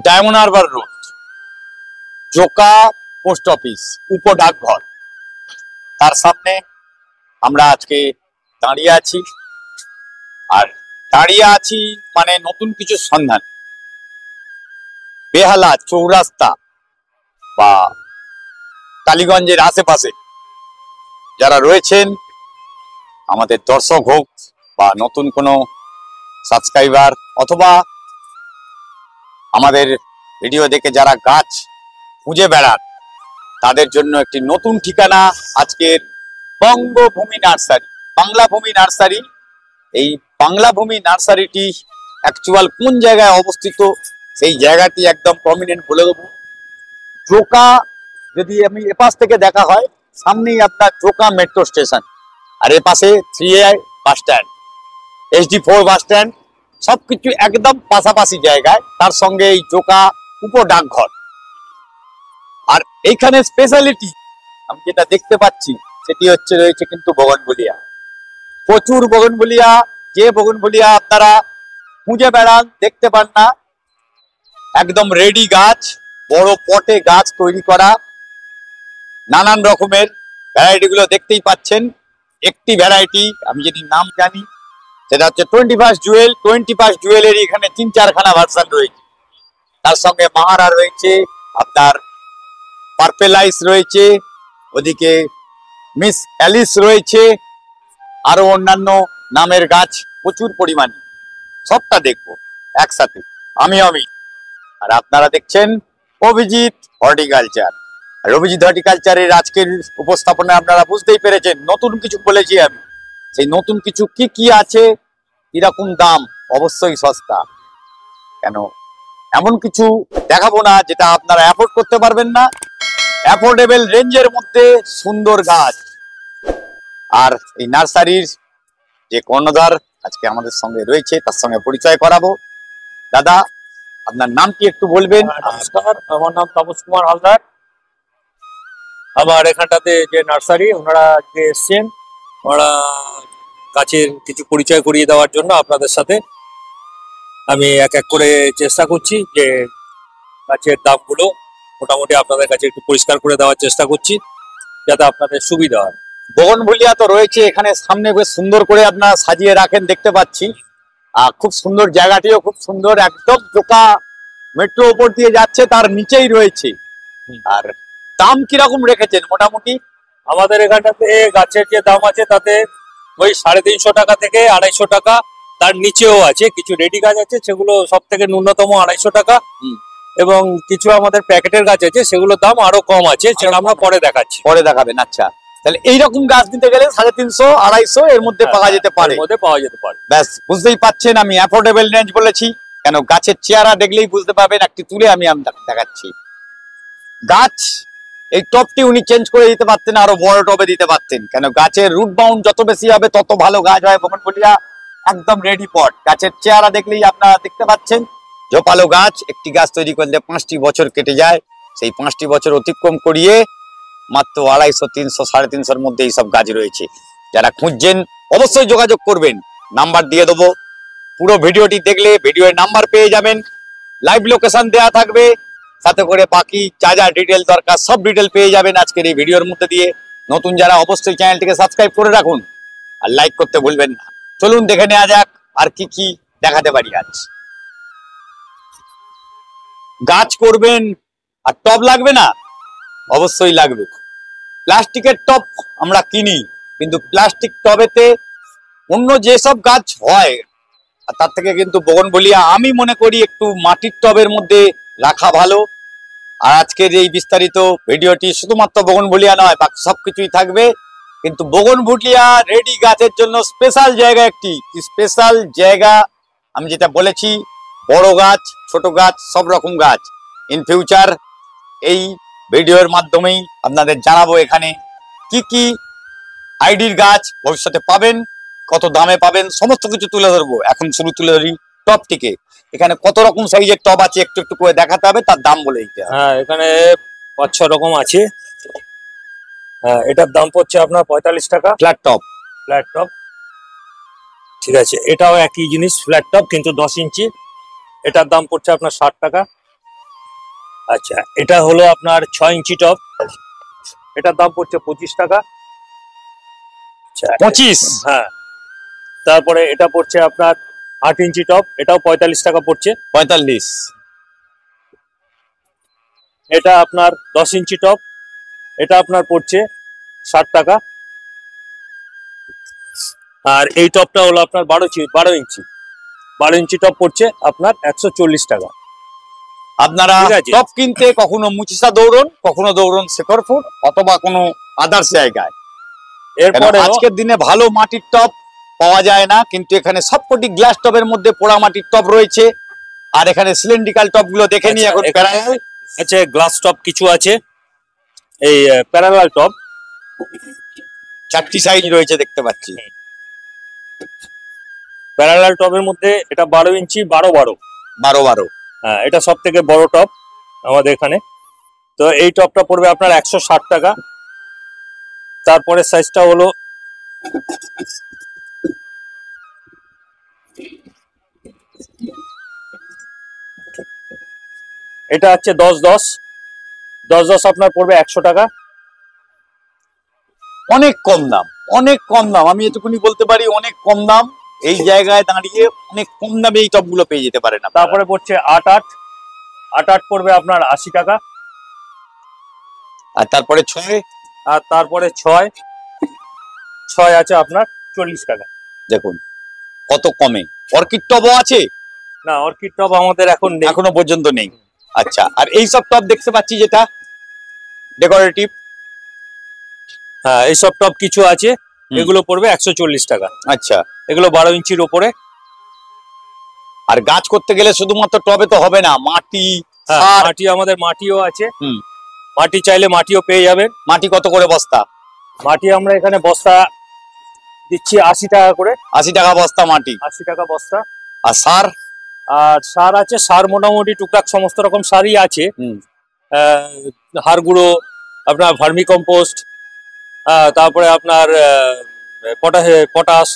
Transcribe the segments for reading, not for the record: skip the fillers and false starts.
Diamond Harbour road, Joka post office, উপ ডাকঘর, তার সামনে আমরা আজকে দাঁড়িয়ে আছি। আর দাঁড়িয়ে আছি মানে নতুন কিছু সন্ধান। বেহালা চৌরাস্তা বা টালিগঞ্জের আশেপাশে যারা রয়েছেন, আমাদের দর্শক হোক বা নতুন কোনো সাবস্ক্রাইবার অথবা আমাদের ভিডিও দেখে যারা গাছ খুঁজে বেড়ান, তাদের জন্য একটি নতুন ঠিকানা আজকের বঙ্গভূমি নার্সারি, বাংলা ভূমি নার্সারি। এই বাংলা ভূমি নার্সারিটি অ্যাকচুয়াল কোন জায়গায় অবস্থিত সেই জায়গাটি একদম প্রমিনেন্ট বলে দেবো। জোকা যদি আমি এপাশ থেকে দেখা হয়, সামনেই আপনার জোকা মেট্রো স্টেশন, আর এপাশে 3A bus stand, SD4 bus stand, সবকিছু একদম পাশাপাশি জায়গায়। তার সঙ্গে এই জোকা উপ ডাকঘর। আর এইখানে স্পেশালিটি আমি যেটা দেখতে পাচ্ছি সেটি হচ্ছে রয়েছে কিন্তু বগনভেলিয়া, প্রচুর বগনভেলিয়া। যে বগনভেলিয়া আপনারা খুঁজে বেড়ান, দেখতে পান না, একদম রেডি গাছ, বড় পটে গাছ তৈরি করা, নানান রকমের ভ্যারাইটি গুলো দেখতেই পাচ্ছেন। একটি ভ্যারাইটি আমি যেটি নাম জানি সেটা হচ্ছে 21 জুয়েল। 21 জুয়েলের এখানে 3-4খানা ভার্সন রয়েছে। তার সঙ্গে মাহারা রয়েছে, আপনার পার্পেল আইস রয়েছে, ওদিকে মিস অ্যালিস রয়েছে, আরো অন্যান্য নামের গাছ প্রচুর পরিমাণে। সবটা দেখবো একসাথে আমি। আর আপনারা দেখছেন অভিজিৎ হর্টিকালচার। আর অভিজিৎ হর্টিকালচারের আজকের উপস্থাপনা আপনারা বুঝতেই পেরেছেন, নতুন কিছু বলেছি আমি। সেই নতুন কিছু কি কি আছে, কিরকম দাম, অবশ্যই সস্তা। কেন এমন কিছু দেখাবো না যেটা আপনারা অ্যাফোর্ড করতে পারবেন না। অ্যাফোর্ডেবল রেঞ্জের মধ্যে সুন্দর গাছ। আর এই নার্সারির যে কর্ণধার আজকে আমাদের সঙ্গে রয়েছে, তার সঙ্গে পরিচয় করাবো। দাদা, আপনার নাম কি একটু বলবেন? নমস্কার, আমার নাম তাপস কুমার হালদার। আমার এখানটাতে যে নার্সারি, ওনারা যে এসছেন, ওনারা গাছের কিছু পরিচয় করিয়ে দেওয়ার জন্য আপনাদের সাথে আমি এক এক করে চেষ্টা করছি যে গাছের দামগুলো মোটামুটি আপনাদের কাছে একটু পরিষ্কার করে দেওয়ার চেষ্টা করছি, যাতে আপনাদের সুবিধা হয়। বগনভেলিয়া তো রয়েছে এখানে সামনে, বেশ সুন্দর করে আপনারা সাজিয়ে রাখেন দেখতে পাচ্ছি। আর খুব সুন্দর, জায়গাটিও খুব সুন্দর, একদম জোকা মেট্রো উপর দিয়ে যাচ্ছে, তার নিচেই রয়েছে। আর দাম কিরকম রেখেছেন মোটামুটি? আমাদের এখানটাতে গাছের যে দাম আছে তাতে ওই 350 টাকা থেকে 250 টাকা, তার নিচেও আছে। কিছু রেডি গাছ আছে সেগুলো সব থেকে ন্যূনতম 250 টাকা, এবং কিছু আমাদের প্যাকেটের গাছ আছে সেগুলোর দাম আরো কম আছে, সেটা আমরা পরে দেখাচ্ছি। পরে দেখাবেন, আচ্ছা। তাহলে এইরকম গাছ নিতে গেলে 350, 250 এর মধ্যে পাওয়া যেতে পারে। ব্যাস, বুঝতেই পাচ্ছেন আমি অ্যাফোর্ডেবল রেঞ্জ বলেছি। কেন গাছের চেহারা দেখলেই বুঝতে পারবেন। একটি তুলে আমি দেখাচ্ছি। গাছ এই টপটি উনি চেঞ্জ করে দিতে পারতেন, আরো বড় টবে দিতে পারতেন। কেন গাছের রুট বাউন্ড যত বেশি হবে তত ভালো গাছ হয়। বগনভেলিয়া একদম রেডি পট। গাছের চেহারা দেখলেই আপনারা দেখতে পাচ্ছেন, ঝোপালো গাছ। একটি গাছ তৈরি করলে 5টি বছর কেটে যায়। সেই 5টি বছর অতিক্রম করিয়ে মাত্র 250, 300, 350-এর মধ্যে এইসব গাছ রয়েছে। যারা খুঁজছেন অবশ্যই যোগাযোগ করবেন, নাম্বার দিয়ে দেবো। পুরো ভিডিওটি দেখলে ভিডিওর নাম্বার পেয়ে যাবেন, লাইভ লোকেশন দেওয়া থাকবে, সাথে করে বাকি যা যা ডিটেল দরকার সব ডিটেল পেয়ে যাবেন আজকের এই ভিডিওর মধ্যে দিয়ে। নতুন যারা অবশ্যই চ্যানেলটিকে সাবস্ক্রাইব করে রাখুন আর লাইক করতে ভুলবেন না। চলুন দেখে নেওয়া যাক আর কি কি দেখাতে পারি আজ। গাছ করবেন আর টব লাগবে না? অবশ্যই লাগবে। প্লাস্টিকের টব আমরা কিনি, কিন্তু প্লাস্টিক টবেতে অন্য যেসব গাছ হয় তার থেকে কিন্তু বগনভেলিয়া আমি মনে করি একটু মাটির টবের মধ্যে রাখা ভালো। আর আজকের এই বিস্তারিত ভিডিওটি শুধুমাত্র বগনভেলিয়া নয়, বাকি সবকিছুই থাকবে। কিন্তু বগনভেলিয়া রেডি গাছের জন্য স্পেশাল জায়গা, একটি স্পেশাল জায়গা। আমি যেটা বলেছি, বড় গাছ, ছোট গাছ, সব রকম গাছ ইন ফিউচার এই ভিডিওর মাধ্যমেই আপনাদের জানাবো। এখানে কি কি আইডির গাছ ভবিষ্যতে পাবেন, কত দামে পাবেন, সমস্ত কিছু তুলে ধরবো। এখন শুরু তুলে ধরি টবটিকে। এখানে কত রকম সাইজের টব আছে একটু একটু করে দেখাতে হবে, তার দাম বলে দিতে হবে। হ্যাঁ, এখানে 5-6 রকম আছে। হ্যাঁ, এটার দাম পড়ছে আপনার 45 টাকা। ফ্ল্যাট টব, ফ্ল্যাট টপ। ঠিক আছে, এটাও একই জিনিস, ফ্ল্যাট টপ কিন্তু 10 ইঞ্চি। এটার দাম পড়ছে আপনার 60 টাকা। আচ্ছা, এটা হলো আপনার 6 ইঞ্চি টপ, এটার দাম পড়ছে 25 টাকা। আচ্ছা, 25? হ্যাঁ। তারপরে এটা পড়ছে আপনার 8 ইঞ্চি টপ, এটাও 45 টাকা পড়ছে। 45? এটা আপনার 10 ইঞ্চি টপ, এটা আপনার পড়ছে 60 টাকা। আর এই টপটা হলো আপনার 12 ইঞ্চি, 12 ইঞ্চি টপ পড়ছে আপনার 140 টাকা। আপনারা ঠিক আছে। টপ কিনতে কখনো মুচিসা দৌড়ন, কখনো দৌড়ন শেখরপুর অথবা কোনো আদার্স জায়গায়। এরপরে আজকের দিনে ভালো মাটির টপ পাওয়া যায় না, কিন্তু এখানে সবকটি গ্লাস টপের মধ্যে পোড়া মাটির টপ রয়েছে। আর এখানে সিলিন্ড্রিক্যাল টপ গুলো দেখে নিই এখন। প্যারালাল আচ্ছা, গ্লাস টপ কিছু আছে, এই প্যারালাল টপ 4টি সাইজ রয়েছে দেখতে পাচ্ছি। প্যারালাল টপের মধ্যে এটা 12 ইঞ্চি 12 12। হ্যাঁ, এটা সব থেকে বড় টপ আমাদের এখানে। তো এই টপটা পড়বে আপনার 160 টাকা। তারপরে সাইজটা হলো এটা হচ্ছে 10-10 আপনার পড়বে 100 টাকা। অনেক কম দাম, অনেক কম দাম, আমি এটুকুনি বলতে পারি, অনেক কম দাম। এই জায়গায় দাঁড়িয়ে অনেক কম দামে এই টপগুলো পেয়ে যেতে পারেন। তারপরে পড়ছে 8 পড়বে আপনার 80 টাকা। আর তারপরে 6? আর তারপরে 6 আছে আপনার 40 টাকা। দেখুন কত কমে। অর্কিড টপও আছে? না, অর্কিড টপ আমাদের এখন নেই, এখনো পর্যন্ত নেই। আচ্ছা, আর এই সব টপ দেখতে পাচ্ছি যেটা ডেকোরেটিভ, হ্যাঁ এইসব টপ কিছু আছে, এগুলো পড়বে 140 টাকা। আচ্ছা, এগুলো 12 ইঞ্চির ওপরে। আর গাছ করতে গেলে শুধুমাত্র টবে তো হবে না, মাটি, সার। মাটি আমাদের মাটিও আছে, হুম। মাটি চাইলে মাটিও পেয়ে যাবেন। মাটি কত করে বস্তা? মাটি আমরা এখানে বস্তা দিচ্ছি 80 টাকা করে। 80 টাকা বস্তা মাটি? 80 টাকা বস্তা। আর সার? আর সার আছে, সার মোটামুটি টুকটাক সমস্ত রকম সারই আছে। হাড় গুঁড়ো, আপনার ভার্মি কম্পোস্ট, তারপরে আপনার পটাশ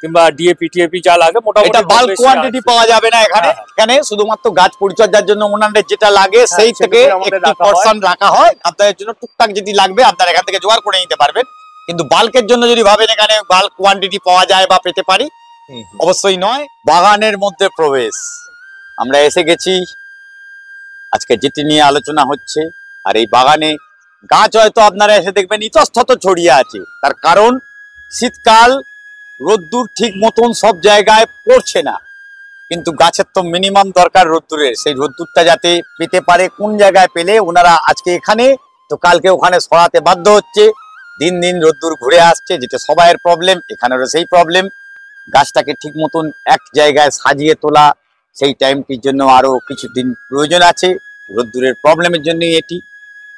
কিংবা ডিএপি টিএপি যা লাগে মোটামুটি। এটা বাল্ক কোয়ান্টিটি পাওয়া যাবে না এখানে। এখানে শুধুমাত্র গাছ পরিচর্যার জন্য ওনাদের যেটা লাগে সেই থেকে একটি পোরশন রাখা হয়। আপনাদের জন্য টুকটাক যদি লাগবে আপনারা এখান থেকে জোগাড় করে নিতে পারবেন, কিন্তু বাল্কের জন্য যদি ভাবেন এখানে বাল্ক কোয়ান্টিটি পাওয়া যায় বা পেতে পারি, অবশ্যই নয়। বাগানের মধ্যে প্রবেশ, আমরা এসে গেছি আজকে যেটি নিয়ে আলোচনা হচ্ছে। আর এই বাগানে গাছ হয়তো আপনারা এসে দেখবেন ইতস্তত ছড়িয়ে আছে, তার কারণ শীতকাল, রোদ্দুর ঠিক মতন সব জায়গায় পড়ছে না, কিন্তু গাছের তো মিনিমাম দরকার রোদ্দুরের। সেই রোদ্দুরটা যাতে পেতে পারে, কোন জায়গায় পেলে ওনারা আজকে এখানে তো কালকে ওখানে সরাতে বাধ্য হচ্ছে। দিন দিন রোদ্দুর ঘুরে আসছে, যেটা সবাইয়ের প্রবলেম, এখানেরও সেই প্রবলেম। গাছটাকে ঠিক মতন এক জায়গায় সাজিয়ে তোলা, সেই টাইমটির জন্য আরো কিছুদিন প্রয়োজন আছে। রোদ্দুরের প্রবলেমের জন্যই এটি।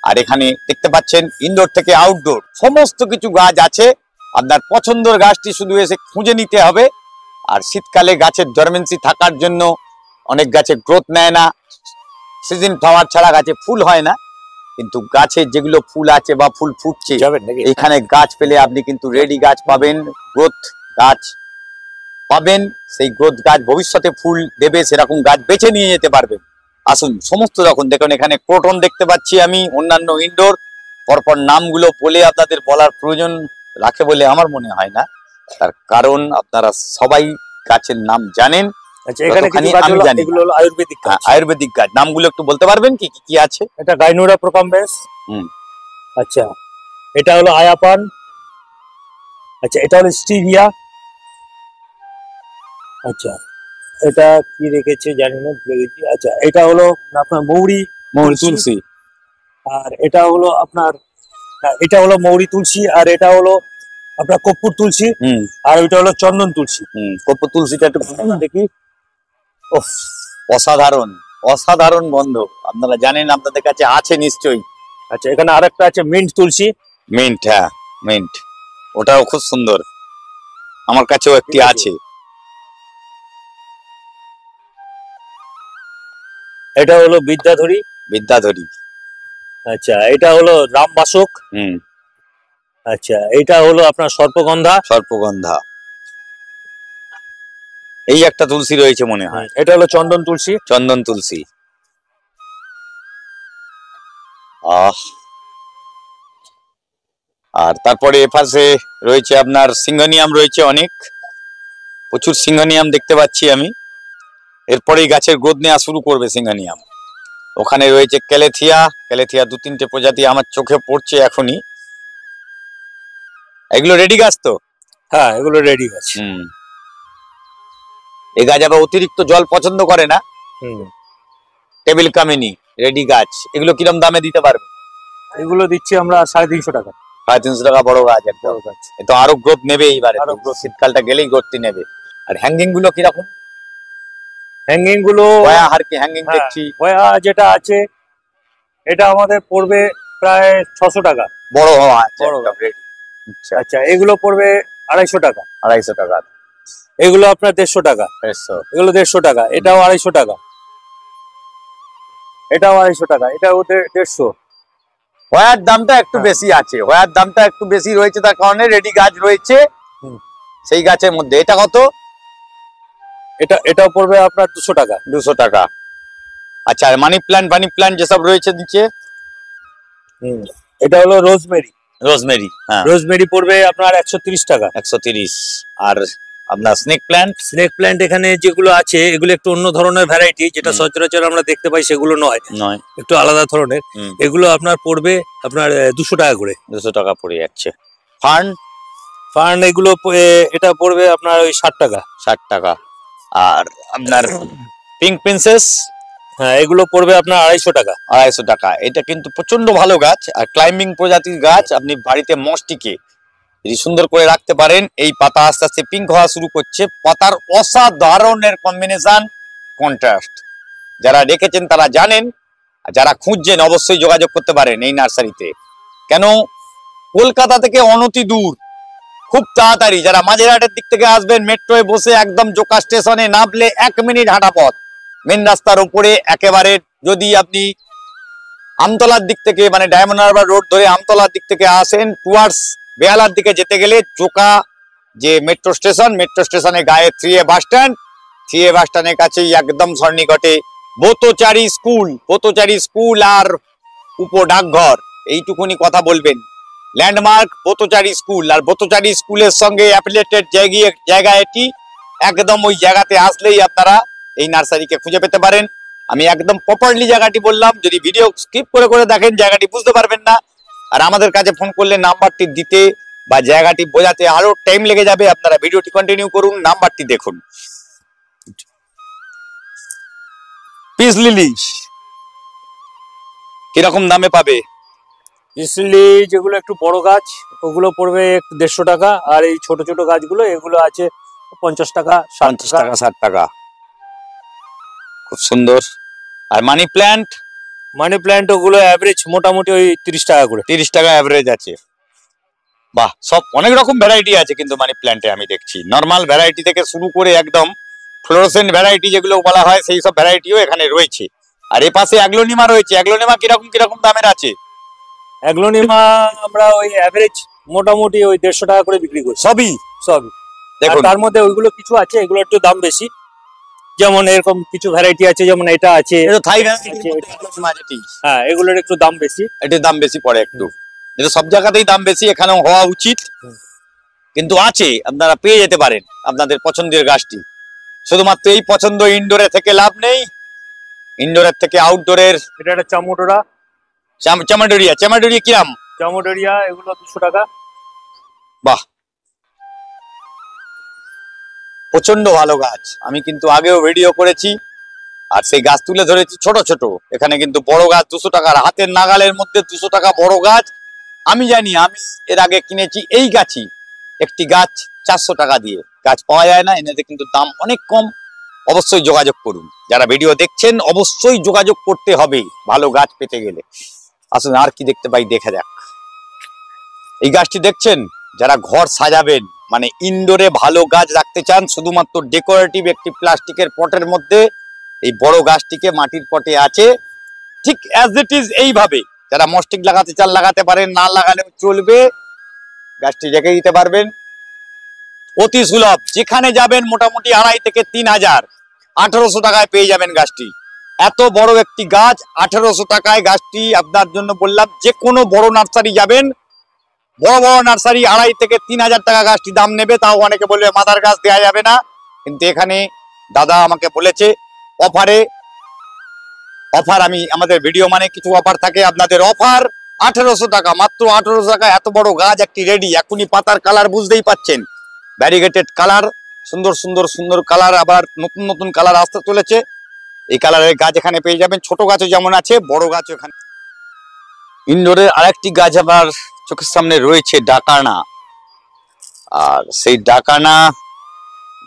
আর এখানে দেখতে পাচ্ছেন ইনডোর থেকে আউটডোর সমস্ত কিছু গাছ আছে। আপনার পছন্দের গাছটি শুধু এসে খুঁজে নিতে হবে। আর শীতকালে গাছের ডরমেন্সি থাকার জন্য অনেক গাছে গ্রোথ নেয় না, সিজন ফ্লাওয়ার ছাড়া গাছে ফুল হয় না, কিন্তু গাছে যেগুলো ফুল আছে বা ফুল ফুটছে এখানে গাছ পেলে আপনি কিন্তু রেডি গাছ পাবেন, গ্রোথ গাছ পাবেন। সেই গ্রোথ গাছ ভবিষ্যতে ফুল দেবে, সেরকম গাছ বেছে নিয়ে যেতে পারবেন। আসুন, সমস্ত রকম দেখুন, এখানে ক্রোটন দেখতে পাচ্ছি আমি, অন্যান্য ইনডোর। পরপর নামগুলো বলে আপনাদের বলার প্রয়োজন রাখে বলে আমার মনে হয় না, তার কারণ আপনারা সবাই গাছের নাম জানেন। আচ্ছা, এখানে কিছু গাছ হলো, এগুলো হলো আয়ুর্বেদিক গাছ। আয়ুর্বেদিক গাছ, নামগুলো একটু বলতে পারবেন কি কি আছে? এটা গাইনোরা প্রোকাম্বেস। আচ্ছা, এটা হলো আয়াপান। আচ্ছা, এটা হলো স্টিভিয়া। আচ্ছা, এটা কি রেখেছে জানি না, ভুলে গেছি। আচ্ছা, এটা হলো আপনার মৌরি তুলসী। আর এটা হলো আপনার, এটা হলো মৌরি তুলসী, আর এটা হলো আপনার কর্পূর তুলসী, আর ওইটা হলো চন্দন তুলসী। কর্পূর তুলসীটা একটু দেখি। অসাধারণ, অসাধারণ গন্ধ। আপনারা জানেন, আপনাদের কাছে আছে নিশ্চয়ই। আচ্ছা, এখানে আরেকটা আছে মিন্ট তুলসী। মিন্ট, হ্যাঁ মিন্ট, ওটাও খুব সুন্দর, আমার কাছেও একটি আছে। এটা হলো বিদ্যাধরী। বিদ্যাধরী। আচ্ছা, এটা হলো রামবাসক। আচ্ছা, এটা হলো আপনার সর্পগন্ধা। সর্পগন্ধা। এই একটা তুলসী রয়েছে মনে হয়, এটা হলো চন্দন তুলসী। চন্দন তুলসী। আর তারপরে এপাশে রয়েছে আপনার সিংহনিয়াম রয়েছে, অনেক প্রচুর সিংহনিয়াম দেখতে পাচ্ছি আমি। এরপরেই গাছের গ্রোথ নেওয়া শুরু করবে সিংহনিয়াম। ওখানে রয়েছে ক্যালেথিয়া, ক্যালেথিয়া 2-3টে প্রজাতি আমার চোখে পড়ছে এখনই। এগুলো রেডি গাছ তো? হ্যাঁ, এগুলো রেডি গাছ। এই গাছ আবার অতিরিক্ত জল পছন্দ করে না। টেবিল কামিনী রেডি গাছ, এগুলো কিরম দামে দিতে পারবে? এগুলো দিচ্ছি আমরা 350 টাকা। 350 টাকা বড় গাছ, একটা বড় গাছ। তো আরো গ্রোথ নেবে এইবারে, আরো growth। শীতকালটা গেলেই গ্রোথটি নেবে। আর হ্যাঙ্গিং গুলো কিরকম? হ্যাঙ্গিং গুলো আর কি হ্যাঙ্গিং দেখছি যেটা আছে এটা আমাদের পড়বে প্রায় 600 টাকা। বড় হওয়া আছে, বড় একদম ready। আচ্ছা, এগুলো পড়বে 250 টাকা। 250 টাকা। এগুলো আপনার 150 টাকা। 150। এগুলো 150 টাকা। এটাও 250 টাকা। এটাও 250 টাকা। এটা ওদের 150। হয়ার দামটা একটু বেশি আছে, হয়ার দামটা একটু বেশি রয়েছে, তার কারণে রেডি গাছ রয়েছে সেই গাছের মধ্যে। এটা কত? এটাও পড়বে আপনার 200 টাকা। 200 টাকা। আচ্ছা, আর মানি প্ল্যান্ট যেসব রয়েছে নিচে? এটা হলো রোজমেরি। রোজমেরি, হ্যাঁ, রোজমেরি পড়বে আপনার 130 টাকা। 130। আর আপনার স্নেক প্ল্যান্ট এখানে যেগুলো আছে এগুলো একটু অন্য ধরনের ভ্যারাইটি, যেটা সচরাচর আমরা দেখতে পাই সেগুলো নয়, একটু আলাদা ধরনের। এগুলো আপনার পড়বে আপনার 200 টাকা করে। 200 টাকা পড়ে যাচ্ছে। ফার্ন এগুলো এটা পড়বে আপনার ওই 60 টাকা। 60 টাকা। আর আপনার পিঙ্ক প্রিন্সেস, হ্যাঁ, এগুলো পড়বে আপনার 250 টাকা। 250 টাকা। এটা কিন্তু প্রচন্ড ভালো গাছ, আর ক্লাইম্বিং প্রজাতির গাছ। আপনি বাড়িতে মসটিকে যদি সুন্দর করে রাখতে পারেন, এই পাতা আস্তে আস্তে পিঙ্ক হওয়া শুরু করছে। পাতার অসাধারণের কম্বিনেশন, কন্ট্রাস্ট। যারা রেখেছেন তারা জানেন, আর যারা খুঁজছেন অবশ্যই যোগাযোগ করতে পারেন এই নার্সারিতে। কেন, কলকাতা থেকে অনতি দূর, খুব তাড়াতাড়ি যারা মাঝেরহাটের দিক থেকে আসবেন, মেট্রোয় বসে একদম জোকা স্টেশনে নামলে 1 মিনিট হাঁটা পথ, মেন রাস্তার উপরে একেবারে। যদি আপনি আমতলার দিক থেকে মানে ডায়মন্ড হারবার রোড ধরে আমতলার দিক থেকে আসেন, টুয়ার্ডস বেহালার দিকে যেতে গেলে জোকা যে মেট্রো স্টেশনের গায়ে 3A বাস স্ট্যান্ড, 3A বাস স্ট্যান্ডের কাছেই একদম সন্নিকটে বোতচারী স্কুল আর উপ ডাকঘর। এইটুকুনি কথা বলবেন। ল্যান্ডমার্ক বোতচারী স্কুল, আর বোতচারী স্কুলের সঙ্গে অ্যাফিলিয়েটেড জায়গা এটি। একদম ওই জায়গাতে আসলেই আপনারা এই নার্সারিকে খুঁজে পেতে পারেন। আমি একদম প্রপারলি জায়গাটি বললাম, যদি ভিডিও স্কিপ করে দেখেন জায়গাটি বুঝতে পারবেন না। আর আমাদের কাছে ফোন করলে নাম্বারটি দিতে বা জায়গাটি বোঝাতে আরো টাইম লেগে যাবে। আপনারা ভিডিওটি কন্টিনিউ করুন, নাম্বারটি দেখুন। পিস লিলি কিরকম দামে পাবে? ইসলি যেগুলো একটু বড় গাছ ওগুলো পড়বে 150 টাকা, আর এই ছোট ছোট গাছগুলো এগুলো আছে 50 টাকা, 50 টাকা, 60 টাকা। খুব সুন্দর। আর মানি প্ল্যান্ট ওগুলো অ্যাভারেজ মোটামুটি ওই 30 টাকা করে। 30 টাকা অ্যাভারেজ আছে। বাহ, সব অনেক রকম ভ্যারাইটি আছে কিন্তু মানি প্ল্যান্টে আমি দেখছি। নর্মাল ভ্যারাইটি থেকে শুরু করে একদম ফ্লোরোসেন্ট ভ্যারাইটি যেগুলো বলা হয় সেই সব ভ্যারাইটিও এখানে রয়েছে। আর এ পাশে অ্যাগ্লোনিমা রয়েছে। অ্যাগ্লোনিমা কিরকম দামের আছে? অ্যাগ্লোনিমা আমরা ওই অ্যাভারেজ মোটামুটি ওই 150 টাকা করে বিক্রি করি। সবই দেখুন, তার মধ্যে ওইগুলো কিছু আছে এগুলো একটু দাম বেশি। যেমন এরকম কিছু ভ্যারাইটি আছে, যেমন এটা আছে, হ্যাঁ, এগুলোর একটু দাম বেশি। এটার দাম বেশি পড়ে একটু। এটা সব জায়গাতেই দাম বেশি, এখানেও হওয়া উচিত, কিন্তু আছে, আপনারা পেয়ে যেতে পারেন আপনাদের পছন্দের গাছটি। শুধুমাত্র এই পছন্দ ইনডোরে থেকে লাভ নেই, ইনডোরের থেকে আউটডোরের। এটা একটা চামোটোরা, চামাডোরিয়া কিরাম? চামোটোরিয়া এগুলো 200 টাকা। বাহ, প্রচন্ড ভালো গাছ। আমি কিন্তু আগেও ভিডিও করেছি আর সেই গাছ তুলে ধরেছি ছোট ছোট। এখানে কিন্তু বড় গাছ 200 টাকার, হাতের নাগালের মধ্যে 200 টাকা বড় গাছ। আমি জানি, আমি এর আগে কিনেছি এই গাছই, একটি গাছ 400 টাকা দিয়ে। গাছ পাওয়া যায় না, এনেতে কিন্তু দাম অনেক কম। অবশ্যই যোগাযোগ করুন, যারা ভিডিও দেখছেন অবশ্যই যোগাযোগ করতে হবে ভালো গাছ পেতে গেলে। আসুন আর কি দেখতে পাই দেখা যাক। এই গাছটি দেখছেন, যারা ঘর সাজাবেন মানে ইনডোরে ভালো গাছ রাখতে চান, শুধুমাত্র ডেকোরেটিভ একটি প্লাস্টিকের পটের মধ্যে এই বড় গাছটিকে মাটির পটে আছে ঠিক অ্যাজ ইট ইজ এইভাবে। যারা মস্টিক লাগাতে চান লাগাতে পারেন, না লাগালেও চলবে, গাছটি রেখে দিতে পারবেন। অতি সুলভ, যেখানে যাবেন মোটামুটি 2.5 থেকে 3,000 1800 টাকায় পেয়ে যাবেন গাছটি। এত বড় একটি গাছ 1800 টাকায় গাছটি আপনার জন্য বললাম। যে কোনো বড় নার্সারি যাবেন, বড় বড় নার্সারি 2.5 থেকে 3,000 টাকা গাছটি দাম নেবে, তাও অনেকে বলবে মাদার গাছ দেওয়া যাবে না। কিন্তু এখানে দাদা আমাকে বলেছে অফার, আমি আমাদের ভিডিও মানে কিছু অফার থাকে, আপনাদের অফার 1800 টাকা, মাত্র 1800 টাকা এত বড় গাছ একটি রেডি। এখনই পাতার কালার বুঝতেই পাচ্ছেন, ভ্যারিগেটেড কালার, সুন্দর সুন্দর সুন্দর কালার, আবার নতুন নতুন কালার আসতে চলেছে। এই কালারের গাছ এখানে পেয়ে যাবেন, ছোট গাছও যেমন আছে বড় গাছও এখানে। ইনডোরের আরেকটি গাছ আমার চোখের সামনে রয়েছে, ডাকানা। আর সেই ডাকানা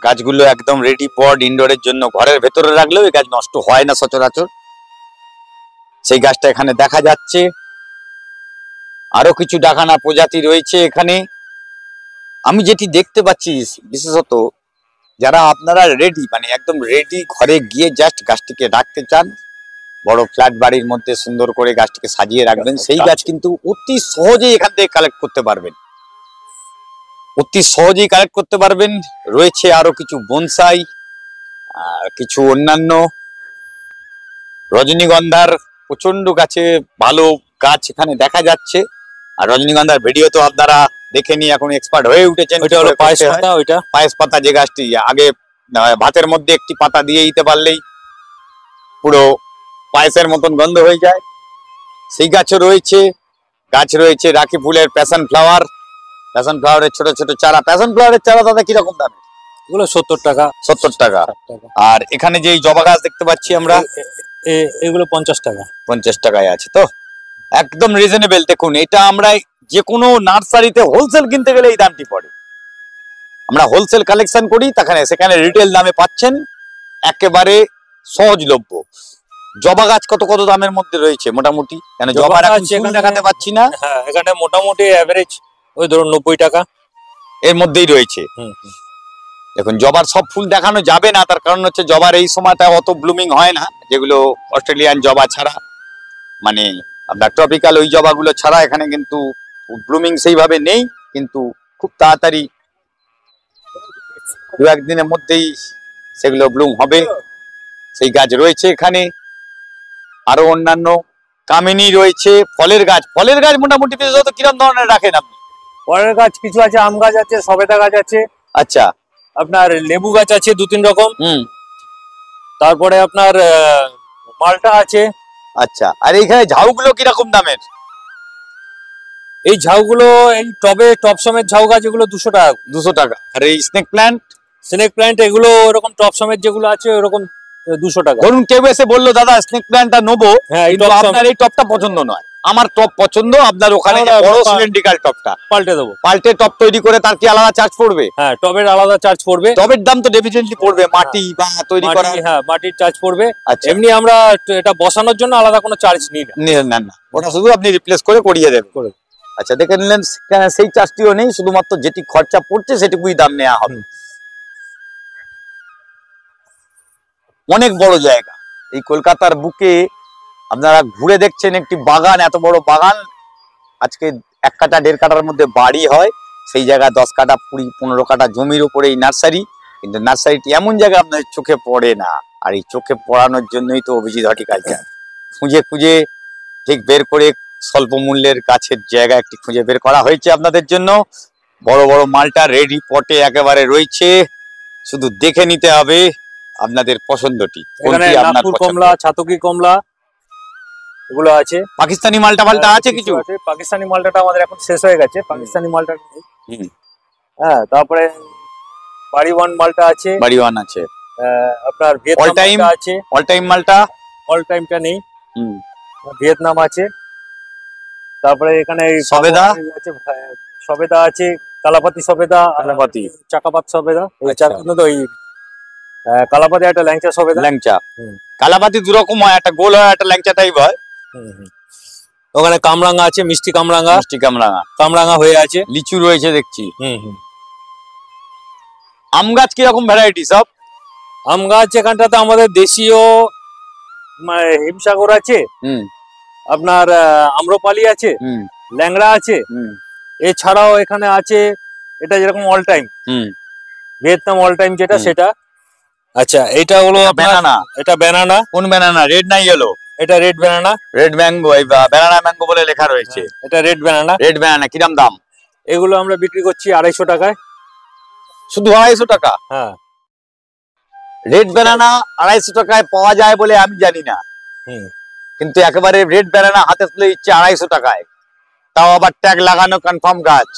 গাছগুলো একদম রেডি পড ইনডোরের জন্য, ঘরের ভেতরে রাখলেও এই গাছ নষ্ট হয় না সচরাচর। সেই গাছটা এখানে দেখা যাচ্ছে। আরো কিছু ডাকানা প্রজাতি রয়েছে এখানে। আমি যেটি দেখতে পাচ্ছি বিশেষত, যারা আপনারা রেডি মানে একদম রেডি ঘরে গিয়ে জাস্ট গাছটিকে রাখতে চান, বড় ফ্ল্যাট বাড়ির মধ্যে সুন্দর করে গাছটিকে সাজিয়ে রাখবেন, সেই গাছ কিন্তু অতি সহজেই এখান থেকে কালেক্ট করতে পারবেন, অতি সহজেই কালেক্ট করতে পারবেন। রয়েছে আরো কিছু বনসাই আর কিছু অন্যান্য রজনীগন্ধার প্রচন্ড গাছে ভালো গাছ এখানে দেখা যাচ্ছে। আর রজনীগন্ধার ভিডিও তো আপনারা দেখে নিয়ে এখন এক্সপার্ট হয়ে উঠেছেন। ওইটা হলো পায়েস পাতা, ওইটা পায়েস পাতা, যে গাছটি আগে ভাতের মধ্যে একটি পাতা দিয়ে দিতে পারলেই পুরো পায়েসের মতন গন্ধ হয়ে যায়, সেই গাছও রয়েছে। গাছ রয়েছে রাখি ফুলের প্যাশন ফ্লাওয়ারের ছোট ছোট চারা। প্যাশন ফ্লাওয়ারের চারা দাদা কিরকম দাম? এগুলো 70 টাকা। 70 টাকা। 60 টাকা। আর এখানে যে জবা গাছ দেখতে পাচ্ছি আমরা, এগুলো 50 টাকা। 50 টাকায় আছে তো, একদম রিজনেবল। দেখুন, এটা আমরা যে কোনো নার্সারিতে হোলসেল কিনতে গেলে এই দামটি পড়ে। আমরা হোলসেল কালেকশন করি, সেখানে রিটেল দামে পাচ্ছেন, একেবারে সহজলভ্য। জবা গাছ কত কত দামের মধ্যে রয়েছে মোটামুটি? কেন জবার এখন ফুল দেখাতে পাচ্ছি না। হ্যাঁ, এখানে মোটামুটি এভারেজ ওই ধরুন 90 টাকা এর মধ্যেই রয়েছে। দেখুন, জবার সব ফুল দেখানো যাবে না, তার কারণ হচ্ছে জবার এই সময়টা অত ব্লুমিং হয় না, যেগুলো অস্ট্রেলিয়ান জবা ছাড়া, মানে আপনার ট্রপিক্যাল ওই জবাগুলো ছাড়া এখানে কিন্তু ব্লুমিং সেইভাবে নেই। কিন্তু খুব তাড়াতাড়ি 2-1 দিনের মধ্যেই সেগুলো ব্লুম হবে, সেই গাছ রয়েছে এখানে। আরো অন্যান্য কামিনী রয়েছে। ফলের গাছ মোটামুটি বিশেষত কিরকম ধরনের রাখেন আপনি? ফলের গাছ কিছু আছে, আম গাছ আছে, সবেদা গাছ আছে, আচ্ছা, আপনার লেবু গাছ আছে 2-3 রকম, তারপরে আপনার মালটা আছে। আচ্ছা, আর এইখানে ঝাউগুলো কিরকম দামের? এই ঝাউগুলো এই টব সমেত ঝাউ গাছ, এগুলো 200 টাকা। 200 টাকা। আর এই স্নেক প্ল্যান্ট এগুলো এরকম টব সমেত যেগুলো আছে ওরকম 200 টাকা। ধরুন কেউ এসে বললো দাদা স্নেক প্ল্যান্টটা নেবো, হ্যাঁ, কিন্তু আপনার এই টবটা পছন্দ নয়, আমার টব পছন্দ, আপনার ওখানে বড় সিলিন্ড্রিক্যাল টবটা পাল্টে দেবো। পাল্টে টব তৈরি করে তার কি আলাদা চার্জ পড়বে? হ্যাঁ, টবের আলাদা চার্জ পড়বে। টবের দাম তো ডেফিনেটলি পড়বে, মাটি বা তৈরি করা। হ্যাঁ, মাটির চার্জ পড়বে। আচ্ছা, এমনি আমরা এটা বসানোর জন্য আলাদা কোনো চার্জ নিই না, ওটা শুধু আপনি রিপ্লেস করে করিয়ে দেবেন। আচ্ছা, দেখে নিলেন, সেই চার্জটিও নেই, শুধুমাত্র যেটি খরচা পড়ছে সেটুকুই দাম নেওয়া হবে। অনেক বড় জায়গা, এই কলকাতার বুকে আপনারা ঘুরে দেখছেন একটি বাগান, এত বড় বাগান। আজকে 1 কাঠা 1.5 কাঠার মধ্যে বাড়ি হয়, সেই জায়গায় 10 কাঠা 20-15 কাঠা জমির উপরে এই নার্সারি। কিন্তু নার্সারিটি এমন জায়গা আপনার চোখে পড়ে না, আর এই চোখে পড়ানোর জন্যই তো অভিজিৎ হর্টিকালচার খুঁজে ঠিক বের করে স্বল্প মূল্যের গাছের জায়গা একটি খুঁজে বের করা হয়েছে আপনাদের জন্য। বড় বড় মালটা রেডি পটে একেবারে রয়েছে, শুধু দেখে নিতে হবে আপনাদের পছন্দটি। নাগপুর কমলা, ছাতকি কমলা এগুলো আছে। পাকিস্তানি মালটা আছে কিছু? পাকিস্তানি মালটাটা আমাদের এখন শেষ হয়ে গেছে, পাকিস্তানি মালটা। হ্যাঁ, তারপরে বাড়িওয়ান মালটা আছে, আপনার ভিয়েতনাম আছে। অল টাইম মালটা অল টাইমটা নেই, ভিয়েতনাম আছে। তারপরে এখানে সবেদা আছে, সবেদা আছে, কালাপাতি সবেদা, চাকাপাত সবেদা। ওই কালাপাতি একটা ল্যাংচা সবেদা। কালাপাতি 2 রকম হয়, একটা গোল হয়, একটা ল্যাংচা টাইপ হয়। ওখানে কামরাঙ্গা আছে, মিষ্টি কামরাঙ্গা হয়ে আছে। লিচু রয়েছে দেখছি। আম গাছ কিরকম ভ্যারাইটি? সব আম গাছ এখানটাতে আমাদের দেশীয় হিমসাগর আছে, আপনার আম্রপালি আছে, ল্যাংড়া আছে। এছাড়াও এখানে আছে এটা যেরকম all time, Vietnam all time যেটা সেটা। আচ্ছা এটা হলো ব্যানানা। এটা ব্যানানা। কোন ব্যানানা? রেড না ইয়েলো? এটা রেড ব্যানানা। রেড ম্যাঙ্গো, এই ব্যানানা ম্যাঙ্গো বলে লেখা রয়েছে। এটা রেড ব্যানানা। রেড ব্যানানা কিরম দাম? এগুলো আমরা বিক্রি করছি 250 টাকায়। শুধু 250 টাকা? হ্যাঁ। রেড ব্যানানা 250 টাকায় পাওয়া যায় বলে আমি জানি না, কিন্তু একেবারে রেড ব্যানানা হাতে তুলে দিচ্ছে 250 টাকায়, তাও আবার ট্যাগ লাগানো, কনফার্ম গাছ।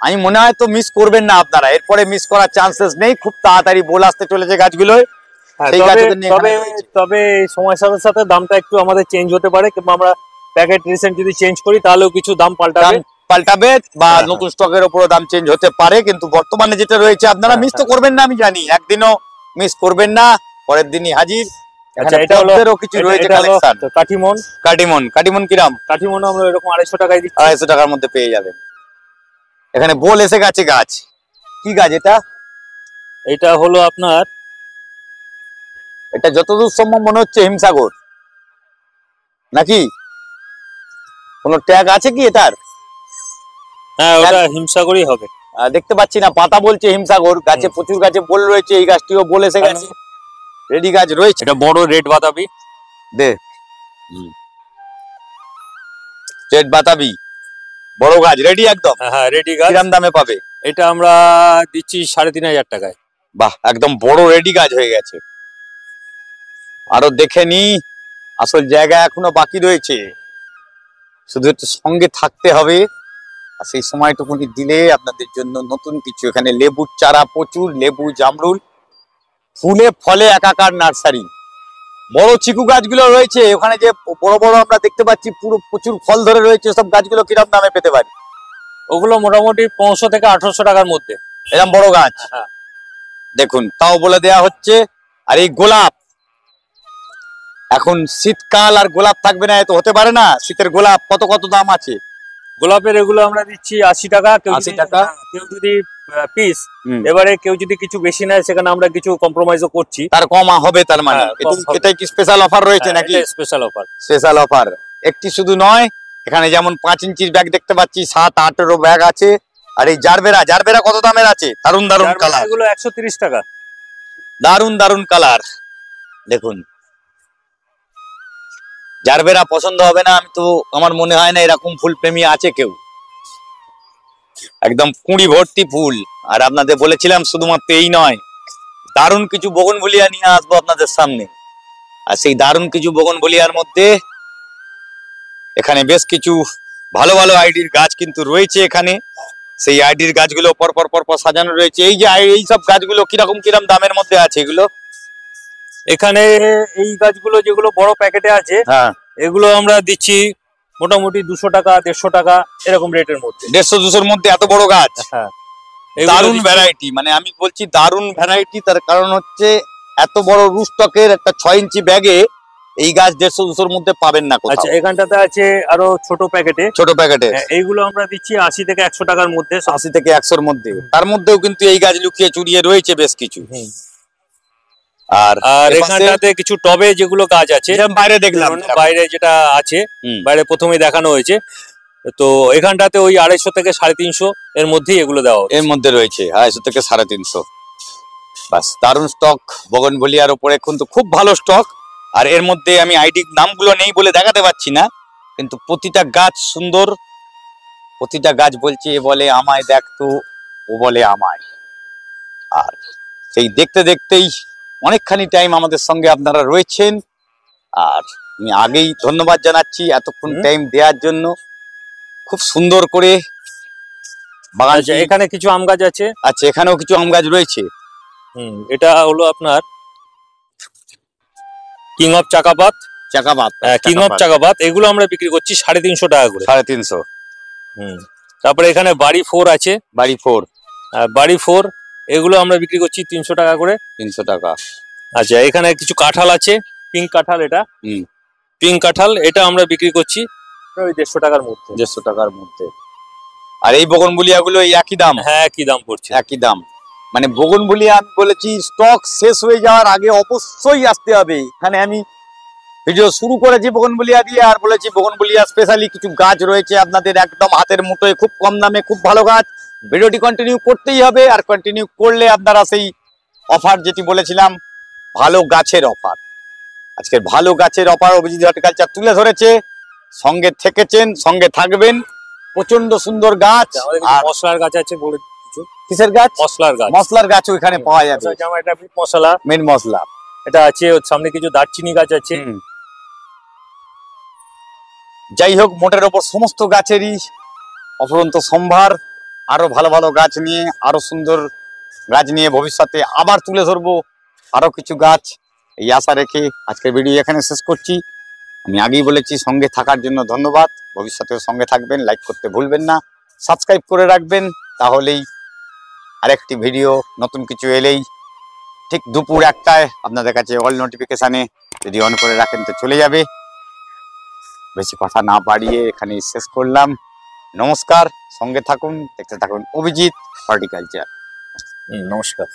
আমি মনে হয় তো মিস করবেন না আপনারা, এরপরে মিস করার চান্সেস নেই, খুব তাড়াতাড়ি বল আসতে চলেছে গাছগুলোয়। তবে সময়ের সাথে সাথে দামটা একটু আমাদের চেঞ্জ হতে পারে, কিংবা আমরা প্যাকেট রিসেন্ট যদি চেঞ্জ করি তাহলেও কিছু দাম পাল্টাবে বা নতুন স্টকের উপরও দাম চেঞ্জ হতে পারে, কিন্তু বর্তমানে যেটা রয়েছে আপনারা মিস তো করবেন না, আমি জানি একদিনও মিস করবেন না, পরের দিনই হাজির। আচ্ছা এটা হলো কিছু রয়েছে কালেকশন। কাটিমন। কাটিমন কিরাম? কাটিমন আমরা এরকম 250 টাকায় দিচ্ছি। 250 টাকার মধ্যে পেয়ে যাবেন। এখানে বল এসে গেছে গাছ। কি গাছ এটা? এটা হলো আপনার, এটা যতদূর সম্ভব মনে হচ্ছে হিমসাগর, নাকি কোন ট্যাগ আছে কি এটার? হ্যাঁ ওটা হিমসাগরই হবে। দেখতে পাচ্ছি না, পাতা বলছে হিমসাগর, গাছে প্রচুর গাছে বল রয়েছে, এই গাছটিও বল এসে গেছে, রেডি গাছ রয়েছে। এটা বড় রেড বাতাবি। রেড বাতাবি বড় গাছ, রেডি একদম। হ্যাঁ রেডি গাছ। কিরম দামে পাবে? এটা আমরা দিচ্ছি 3500 টাকায়। বাহ, একদম বড় রেডি গাছ হয়ে গেছে। আরো দেখে নি, আসল জায়গা এখনো বাকি রয়েছে, শুধু একটু সঙ্গে থাকতে হবে, আর সেই সময়টুকুনি দিলে আপনাদের জন্য নতুন কিছু। এখানে লেবুর চারা প্রচুর, লেবু, জামরুল, ফুলে ফলে একাকার নার্সারি। বড় চিকু গাছগুলো রয়েছে ওখানে, যে বড় বড় আমরা দেখতে পাচ্ছি পুরো প্রচুর ফল ধরে রয়েছে, সব গাছগুলো কিরম দামে পেতে পারি? ওগুলো মোটামুটি 500 থেকে 1800 টাকার মধ্যে, এরকম বড় গাছ। দেখুন তাও বলে দেয়া হচ্ছে। আর এই গোলাপ, এখন শীতকাল আর গোলাপ থাকবে না, এ তো হতে পারে না। শীতের গোলাপ কত কত দাম আছে? গোলাপের এগুলো আমরা দিচ্ছি 80 টাকা। 80 টাকা কেউ যদি পিস, এবারে কেউ যদি কিছু বেশি নেয় সেখানে আমরা কিছু কম্প্রোমাইজও করছি, তার কম হবে তার মানে। এটাই কি স্পেশাল অফার রয়েছে নাকি? Special offer. স্পেশাল অফার একটি শুধু নয়, এখানে যেমন 5 ইঞ্চির ব্যাগ দেখতে পাচ্ছি, 7-8 ব্যাগ আছে। আর এই জারবেরা কত দামের আছে? দারুন দারুন কালার, এগুলো 130 টাকা। দারুন দারুন কালার। দেখুন জারবেরা পছন্দ হবে না, আমি তো, আমার মনে হয় না এরকম ফুল প্রেমী আছে কেউ। একদম কুঁড়ি ভর্তি ফুল। আর আপনাদের বলেছিলাম শুধুমাত্র এই নয়, দারুণ কিছু বগনভেলিয়া নিয়ে আসবো আপনাদের সামনে। আর সেই দারুণ কিছু বগনভেলিয়ার মধ্যে এখানে বেশ কিছু ভালো ভালো আইডির গাছ কিন্তু রয়েছে এখানে। সেই আইডির গাছগুলো পরপর পরপর সাজানো রয়েছে। এই যে এই সব গাছগুলো কিরকম দামের মধ্যে আছে এগুলো? এখানে এই গাছগুলো যেগুলো বড় প্যাকেটে আছে, হ্যাঁ, এগুলো আমরা দিচ্ছি মোটামুটি 200 টাকা 150 টাকা এরকম রেটের মধ্যে। 150-200-র মধ্যে এত বড় গাছ? হ্যাঁ, দারুণ ভ্যারাইটি। মানে আমি বলছি দারুণ ভ্যারাইটি, তার কারণ হচ্ছে এত বড় রুস্টকের একটা 6 ইঞ্চি ব্যাগে এই গাছ 150-200-র মধ্যে পাবেন না কোথাও। আচ্ছা এখানটাতে আছে আরো ছোট প্যাকেটে। এইগুলো আমরা দিচ্ছি 80 থেকে 100 টাকার মধ্যে। 80 থেকে 100-র মধ্যে। তার মধ্যেও কিন্তু এই গাছ লুকিয়ে চুরিয়ে রয়েছে বেশ কিছু। আর এখানটাতে কিছু টবে যেগুলো গাছ আছে, বাইরে দেখলাম, বাইরে যেটা আছে, বাইরে প্রথমেই দেখানো হয়েছে, তো এখানটাতে ওই 250 থেকে 350 এর মধ্যেই এগুলো দেওয়া, এর মধ্যে রয়েছে 250 থেকে 350। বাস, দারুণ স্টক বগনভেলিয়ার উপরে, কিন্তু খুব ভালো স্টক। আর এর মধ্যে আমি আইডি নামগুলো নেই বলে দেখাতে পাচ্ছি না, কিন্তু প্রতিটা গাছ সুন্দর, প্রতিটা গাছ বলছে এ বলে আমায় দেখতো, ও বলে আমায়। আর সেই দেখতে দেখতেই অনেকখানি টাইম আমাদের সঙ্গে আপনারা রয়েছেন। আর আমি আগেই ধন্যবাদ জানাচ্ছি এতক্ষণ টাইম দেওয়ার জন্য। খুব সুন্দর করে বাগান। এখানে কিছু আম গাছ আছে। আচ্ছা, এখানেও কিছু আম গাছ রয়েছে। এটা হলো আপনার কিং অফ চাকাপাত। কিং অফ চাকাপাত, এগুলো আমরা বিক্রি করছি 350 টাকা করে। 350। তারপরে এখানে বাড়ি 4 আছে। বাড়ি 4 এগুলো আমরা বিক্রি করছি 300 টাকা করে। 300 টাকা। আচ্ছা এখানে কিছু কাঁঠাল আছে, পিঙ্ক কাঁঠাল। এটা পিঙ্ক কাঁঠাল, এটা আমরা বিক্রি করছি ওই 150 টাকার মধ্যে। 150 টাকার মধ্যে। আর এই বগনভেলিয়া গুলো একই দাম? হ্যাঁ একই দাম পড়ছে। একই দাম। মানে বগনভেলিয়া আমি বলেছি স্টক শেষ হয়ে যাওয়ার আগে অবশ্যই আসতে হবে এখানে। আমি ভিডিও শুরু করেছি বগনভেলিয়া দিয়ে, আর বলেছি বগনভেলিয়া স্পেশালি কিছু গাছ রয়েছে আপনাদের একদম হাতের মুঠোয়, খুব কম দামে, খুব ভালো গাছ। ভিডিওটি কন্টিনিউ করতেই হবে, আর কন্টিনিউ করলে আপনারা সেই অফার যেটি বলেছিলাম, ভালো গাছের অফার, আজকের ভালো গাছের অফার অভিজিৎ হর্টিকালচার তুলে ধরেছে। সঙ্গে থেকেছেন, সঙ্গে থাকবেন। প্রচন্ড সুন্দর গাছ। আমাদের আর মশলার গাছ আছে বলে কিছু, কিসের গাছ? মশলার গাছ। মশলার গাছ ওইখানে পাওয়া যাবে, যেমন এটা মিট মশলা, মেন মশলা এটা আছে, ওর সামনে কিছু দারচিনি গাছ আছে। যাই হোক, মোটের ওপর সমস্ত গাছেরই অফুরন্ত সম্ভার। আরো ভালো ভালো গাছ নিয়ে, আরো সুন্দর গাছ নিয়ে ভবিষ্যতে আবার তুলে ধরবো আরো কিছু গাছ, এই আশা রেখে আজকের ভিডিও এখানে শেষ করছি। আমি আগেই বলেছি, সঙ্গে থাকার জন্য ধন্যবাদ। ভবিষ্যতেও সঙ্গে থাকবেন, লাইক করতে ভুলবেন না, সাবস্ক্রাইব করে রাখবেন, তাহলেই আরেকটি ভিডিও নতুন কিছু এলেই ঠিক দুপুর 1টায় আপনাদের কাছে অল নোটিফিকেশানে যদি অন করে রাখেন তো চলে যাবে। বেশি কথা না বাড়িয়ে এখানেই শেষ করলাম। নমস্কার, সঙ্গে থাকুন, দেখতে থাকুন অভিজিৎ হর্টিকালচার। নমস্কার।